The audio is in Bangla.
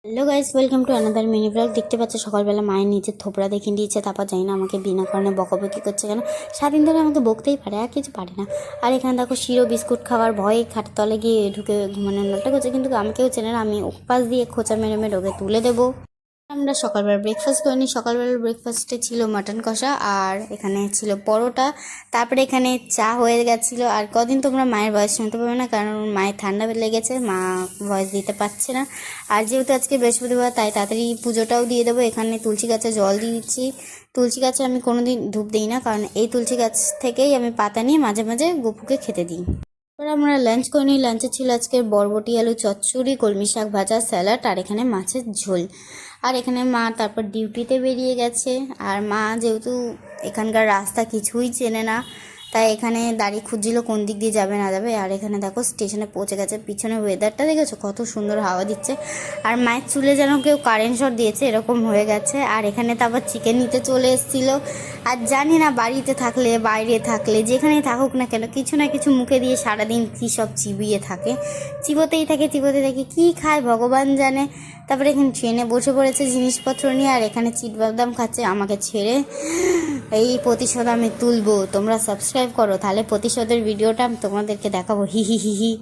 Hello guys, welcome to another mini blog. দেখতে পাচ্ছ সকালবেলা মায়ের নিচে থোপড়া দেখিয়ে দিয়েছে, তারপর জানি না আমাকে বিনা কারণে বকাবকি করছে কেন। সারাদিন ধরে আমাকে বকতেই পারে, আর কিছু পারে না। আর এখানে দেখো শিরো বিস্কুট খাওয়ার ভয়ে খাটের তলে গিয়ে ঢুকে ঘুমানোর নাটক করছে, কিন্তু আমাকেও চেনে না। আমি উপাস দিয়ে খোঁচা মেরে মেরে ওকে তুলে দেবো। আমরা সকালবেলা ব্রেকফাস্ট করিনি। সকালবেলার ব্রেকফাস্টে ছিল মাটন কষা, আর এখানে ছিল পরোটা। তারপরে এখানে চা হয়ে গেছিলো। আর কদিন তোমরা মায়ের ভয়েস শুনতে পাবে না, কারণ মায়ের ঠান্ডা লেগেছে, মা ভয়েস দিতে পারছে না। আর যেহেতু আজকে বৃহস্পতিবার, তাই তাড়াতাড়ি পুজোটাও দিয়ে দেবো। এখানে তুলসী গাছে জল দিয়ে দিচ্ছি। তুলসী গাছে আমি কোনোদিন ধূপ দিই না, কারণ এই তুলসী গাছ থেকেই আমি পাতা নিয়ে মাঝে মাঝে গপুকে খেতে দিই। এবার আমরা লাঞ্চ করে নিই। লাঞ্চে ছিল আজকে বরবটি আলু চচ্চড়ি, কলমি শাক ভাজা, স্যালাড, আর এখানে মাছের ঝোল। আর এখানে মা তারপর ডিউটিতে বেরিয়ে গেছে। আর মা যেহেতু এখানকার রাস্তা কিছুই চেনে না, তাই এখানে দাঁড়িয়ে খুঁজছিল কোন দিক দিয়ে যাবে না যাবে। আর এখানে দেখো স্টেশনে পৌঁছে গেছে। পিছনে ওয়েদারটা দেখেছো কত সুন্দর হাওয়া দিচ্ছে। আর মায়ের চুলে যেন কেউ কারেন্ট শট দিয়েছে এরকম হয়ে গেছে। আর এখানে তারপর চিকেন নিতে চলে এসেছিলো। আর জানি না বাড়িতে থাকলে বাইরে থাকলে যেখানেই থাকুক না কেন, কিছু না কিছু মুখে দিয়ে সারাদিন কী সব চিবিয়ে থাকে, চিবোতেই থাকে চিবোতে থাকে, কী খায় ভগবান জানে। তারপরে এখানে ট্রেনে বসে পড়েছে জিনিসপত্র নিয়ে, আর এখানে চিট বাদাম খাচ্ছে আমাকে ছেড়ে। এই প্রতিশোধ আমি তুলবো। তোমরা সাবস্ক্রাইব করো, তাহলে প্রতিশোধের ভিডিওটা আমি তোমাদেরকে দেখাবো। হি হি হি হি।